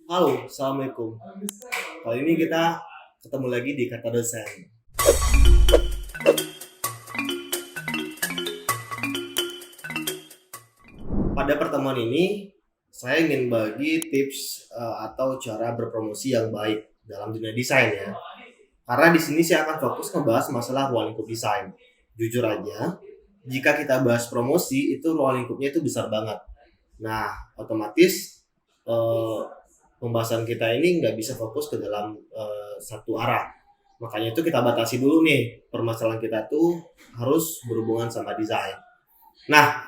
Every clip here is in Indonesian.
Halo, Assalamualaikum. Kali ini kita ketemu lagi di Kata Dosen. Pada pertemuan ini, saya ingin bagi tips atau cara berpromosi yang baik dalam dunia desain ya. Karena di sini saya akan fokus ngebahas masalah ruang lingkup desain. Jujur aja, jika kita bahas promosi, itu ruang lingkupnya itu besar banget. Nah, otomatis eh, pembahasan kita ini nggak bisa fokus ke dalam satu arah. Makanya itu kita batasi dulu nih, permasalahan kita tuh harus berhubungan sama desain. Nah,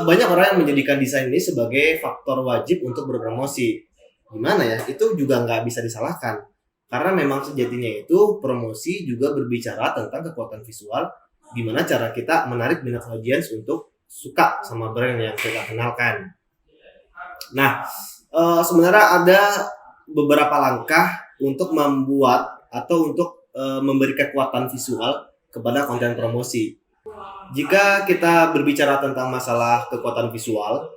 banyak orang yang menjadikan desain ini sebagai faktor wajib untuk berpromosi. Gimana ya? Itu juga nggak bisa disalahkan. Karena memang sejatinya itu promosi juga berbicara tentang kekuatan visual, gimana cara kita menarik minat audiens untuk suka sama brand yang kita kenalkan. Nah, sebenarnya ada beberapa langkah untuk membuat atau untuk memberi kekuatan visual kepada konten promosi. Jika kita berbicara tentang masalah kekuatan visual,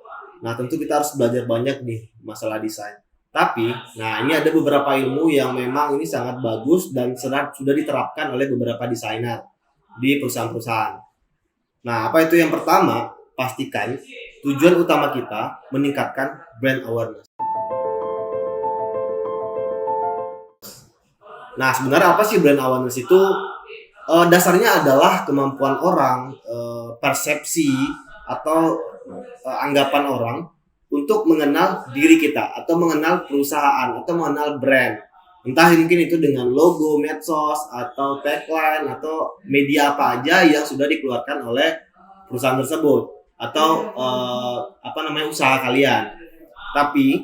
nah tentu kita harus belajar banyak nih masalah desain. Tapi, nah ini ada beberapa ilmu yang memang ini sangat bagus dan sudah diterapkan oleh beberapa desainer di perusahaan-perusahaan. Nah, apa itu yang pertama? Pastikan tujuan utama kita meningkatkan brand awareness. Nah, sebenarnya apa sih brand awareness itu? Dasarnya adalah kemampuan orang, persepsi atau anggapan orang untuk mengenal diri kita atau mengenal perusahaan atau mengenal brand. Entah mungkin itu dengan logo, medsos, atau tagline atau media apa aja yang sudah dikeluarkan oleh perusahaan tersebut atau usaha kalian. Tapi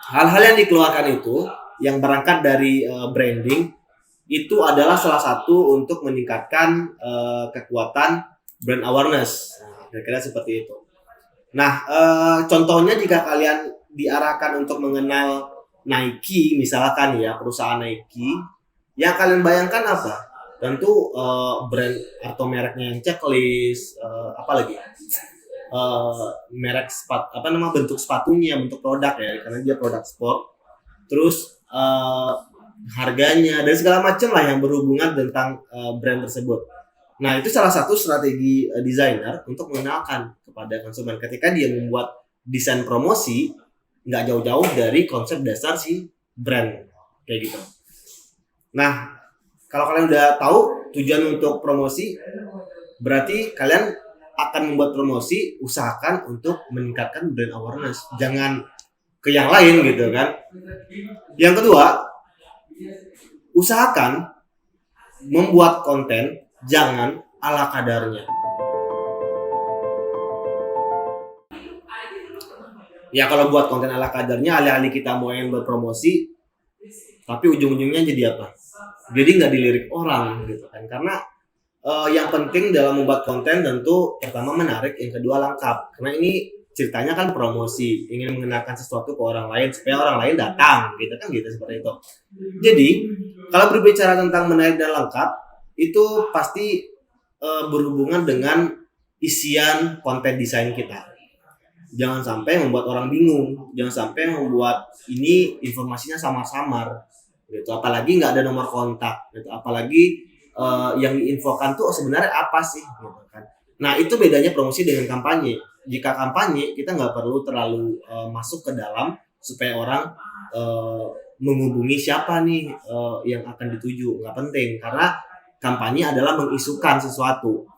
hal-hal yang dikeluarkan itu yang berangkat dari branding itu adalah salah satu untuk meningkatkan kekuatan brand awareness. Nah, kira-kira seperti itu. Nah, contohnya jika kalian diarahkan untuk mengenal Nike, misalkan ya, perusahaan Nike, yang kalian bayangkan apa? Tentu brand atau mereknya yang checklist, apalagi merek bentuk sepatunya, bentuk produk ya, karena dia produk sport. Terus harganya dan segala macam lah yang berhubungan tentang brand tersebut. Nah, itu salah satu strategi desainer untuk mengenalkan kepada konsumen ketika dia membuat desain promosi, nggak jauh-jauh dari konsep dasar si brand kayak gitu. Nah, kalau kalian udah tahu tujuan untuk promosi, berarti kalian akan membuat promosi, usahakan untuk meningkatkan brand awareness, jangan ke yang lain gitu kan. Yang kedua, usahakan membuat konten jangan ala kadarnya. Ya kalau buat konten ala kadarnya, alih-alih kita mau yang berpromosi, tapi ujung-ujungnya jadi apa? Jadi nggak dilirik orang gitu kan. Karena yang penting dalam membuat konten tentu pertama menarik, yang kedua lengkap. Karena ini ceritanya kan promosi, ingin mengenalkan sesuatu ke orang lain supaya orang lain datang gitu kan, gitu seperti itu. Jadi kalau berbicara tentang menarik dan lengkap, itu pasti berhubungan dengan isian konten desain kita. Jangan sampai membuat orang bingung, jangan sampai membuat ini informasinya samar-samar gitu, apalagi nggak ada nomor kontak gitu, apalagi yang diinfokan tuh sebenarnya apa sih gitu kan. Nah, itu bedanya promosi dengan kampanye. Jika kampanye kita nggak perlu terlalu masuk ke dalam supaya orang menghubungi siapa nih yang akan dituju, nggak penting, karena kampanye adalah mengisukan sesuatu.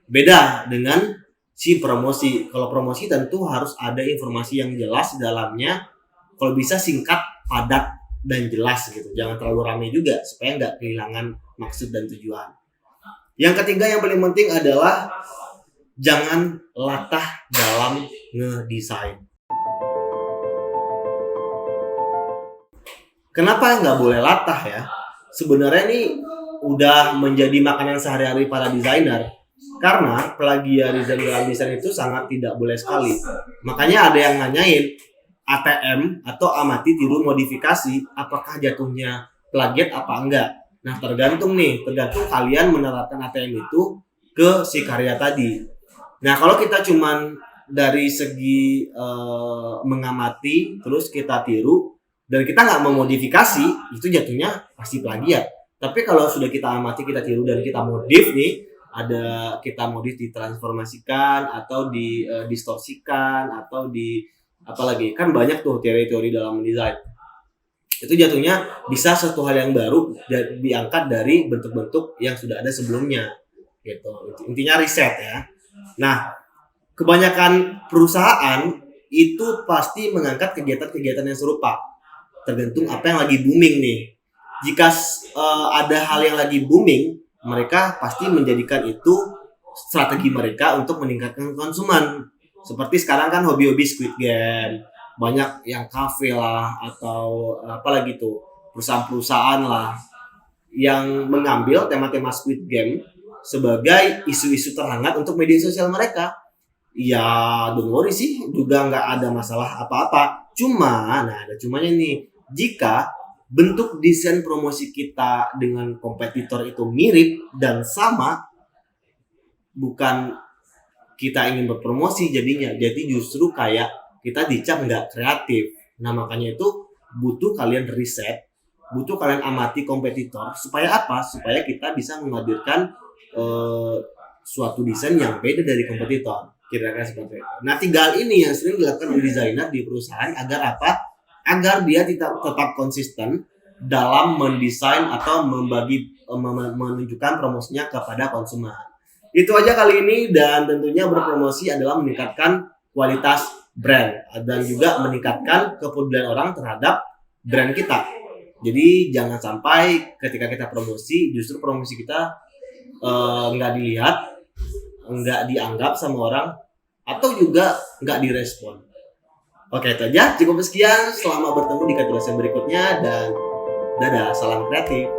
Beda dengan si promosi. Kalau promosi tentu harus ada informasi yang jelas di dalamnya, kalau bisa singkat, padat, dan jelas gitu. Jangan terlalu ramai juga supaya nggak kehilangan maksud dan tujuan. Yang ketiga yang paling penting adalah jangan latah dalam ngedesain. Kenapa nggak boleh latah ya? Sebenarnya ini udah menjadi makanan sehari-hari para desainer. Karena plagiarisme dalam desain itu sangat tidak boleh sekali. Makanya ada yang nanyain, ATM atau amati tiru modifikasi, apakah jatuhnya plagiat apa enggak? Nah, tergantung kalian menerapkan ATM itu ke si karya tadi. Nah, kalau kita cuman dari segi mengamati terus kita tiru dan kita nggak memodifikasi, itu jatuhnya pasti plagiat. Tapi kalau sudah kita amati, kita tiru dan kita modif nih, ada kita modif ditransformasikan atau distorsikan atau di apalagi kan banyak tuh teori-teori dalam mendesain. Itu jatuhnya bisa satu hal yang baru dan diangkat dari bentuk-bentuk yang sudah ada sebelumnya gitu. Intinya riset ya. Nah, kebanyakan perusahaan itu pasti mengangkat kegiatan-kegiatan yang serupa. Tergantung apa yang lagi booming nih. Jika ada hal yang lagi booming, mereka pasti menjadikan itu strategi mereka untuk meningkatkan konsumen. Seperti sekarang kan hobi-hobi Squid Game, banyak yang kafe lah atau apalagi tuh perusahaan-perusahaan lah yang mengambil tema-tema Squid Game sebagai isu-isu terhangat untuk media sosial mereka. Ya, don't worry sih, juga nggak ada masalah apa-apa. Cuma, nah ada cumanya nih, jika bentuk desain promosi kita dengan kompetitor itu mirip dan sama, bukan kita ingin berpromosi jadinya, jadi justru kayak kita dicap nggak kreatif. Nah makanya itu butuh kalian riset, butuh kalian amati kompetitor, supaya apa? Supaya kita bisa menghadirkan suatu desain yang beda dari kompetitor. Kira-kira seperti itu. Nah, tinggal ini yang sering dilakukan oleh desainer di perusahaan agar apa? Agar dia tetap konsisten dalam mendesain atau menunjukkan promosinya kepada konsumen. Itu aja kali ini, dan tentunya berpromosi adalah meningkatkan kualitas brand dan juga meningkatkan kepedulian orang terhadap brand kita. Jadi jangan sampai ketika kita promosi, justru promosi kita nggak dilihat, nggak dianggap sama orang, atau juga nggak direspon. Oke, itu aja. Cukup sekian. Selamat bertemu di kejelasan berikutnya, dan dadah. Salam kreatif.